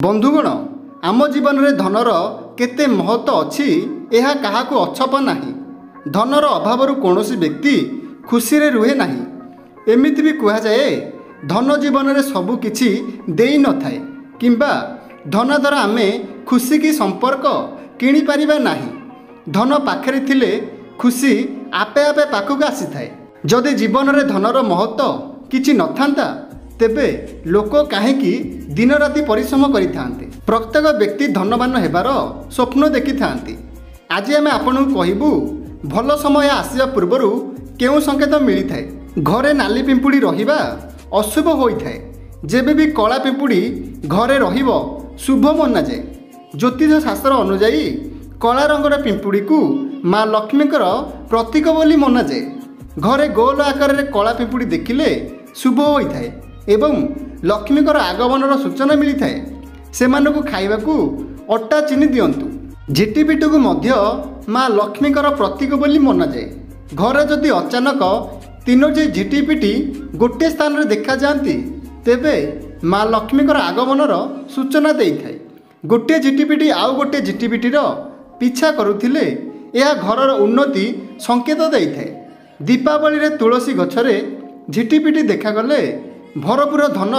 बंधुगण आम जीवन में धनर केते महत्व अच्छी यह क्या अछप ना। धनर अभाव कौन व्यक्ति खुशी रे रुहे ना। एमिति भी कहुए धन जीवन में सबकिछि देई न थाए किंबा धन द्वारा आमे खुशी की संपर्क किणी पारिबा नाही। धन पाखरे थिले खुशी आपे आपे पाखक आसी थाए। जदि जीवन में धनर महत्व किछि नथांता तेबे लोक काहेकि दिन राति परिश्रम करिथांते। प्रत्येक व्यक्ति धनवान हेबार स्वप्न देखि थांती। आज आमे आपनकु कहिबु भल समय आसिया पूर्वरु केउ संकेत मिली थाए। घरे नाली पिंपुड़ी रहिबा अशुभ होई थाए। जेबे भी कला पिंपुड़ी घरे रहिबो शुभ मना जाए। ज्योतिष शास्त्र अनुसार कला रंगर पिंपुड़ी को माँ लक्ष्मीकर प्रतीक बोली मना जाए। घरे गोल आकार में कला पिंपुड़ी देखिले शुभ होई थाए एवं लक्ष्मीकर आगमनर सूचना मिली थाए। सेमानकु खाइबाकू अट्टा चीनी दियंतु। झिटिपिटी को मध्य माँ लक्ष्मीकर प्रतीक बोली मना जाए। घरे जदि अचानक तीनोटी झिटिपिटी गोटे स्थान रे देखा जाती तेबे माँ लक्ष्मीकर आगमनर सूचना देई थाए। गोटे झिटिपिटी आउ गोटे झिटिपिटीर पिछा करुथिले यह घरर उन्नति संकेत देई थाए। दीपावली रे तुलसी गछरे झिटिपिटी देखागले भरपूर धन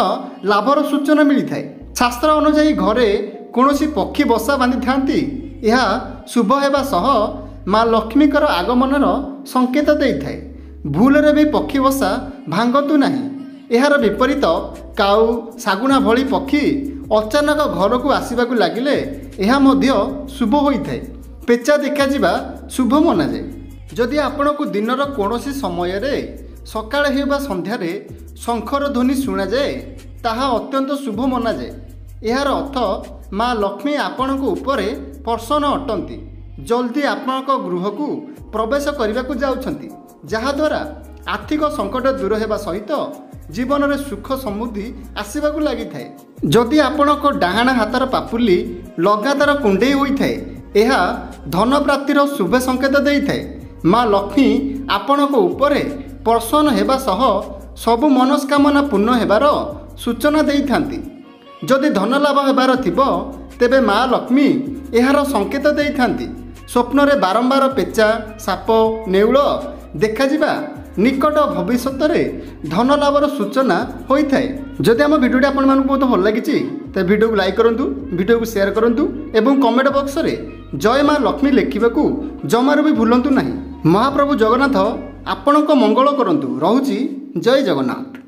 लाभर सूचना मिली थाए। शास्त्र अनुसार घरे कौनसी पक्षी बसा बांधि थांती यह शुभ हेबा सह माँ लक्ष्मीकर आगमनर संकेत देई थाए। भूल रे भी पक्षी बसा भांगतु नाही। एहार विपरीत काऊ सागुना भली पक्षी अचानक घर को आसवाक लगिले यह मध्य शुभ होई थाए। पेचा देखा जिबा शुभ मना जाए। जदि आपनको दिनर कौनसी समय रे सकाळ हेबा संध्यारे शंखर ध्वनि शुणा जाए ताहा अत्यंत शुभ मना जाए। यार अर्थ माँ लक्ष्मी आपणको उपरे प्रसन्न अटंती। जल्दी आपणक गृह को प्रवेश करने को जाउछंती जहाद्वारा आर्थिक संकट दूर हेबा सहित जीवन में सुख समृद्धि आसवाक लगी थाए। जदि आपणक डाहाण हाथर पापुली लगातार कुंडे होई थाए यह धन प्राप्तिर शुभ संकेत देई थाए। माँ लक्ष्मी आपणक उपरे प्रसन्न हेबा सह सबु मनस्कामना पूर्ण हेबार सूचना देई थांती। जदि धन लाभ हेबार थिबो तेबे माँ लक्ष्मी एहार संकेत देई थांती। स्वप्न रे बारंबार पेचा साप नेउल देखा जिबा निकट भविष्य में धन लाभर सूचना होई थाए। जदि आम भिडियोटी आपण मानकु बहुत भल लागिछि तो भिडियो को लाइक करंतु, भिडियो को शेयर करंतु एवं कमेंट बॉक्स रे जय माँ लक्ष्मी लिखिबाकू जमारू भी भूलंतु नहीं। महाप्रभु जगन्नाथ आपणक मंगल करंतु। रहुछि जय जगन्नाथ।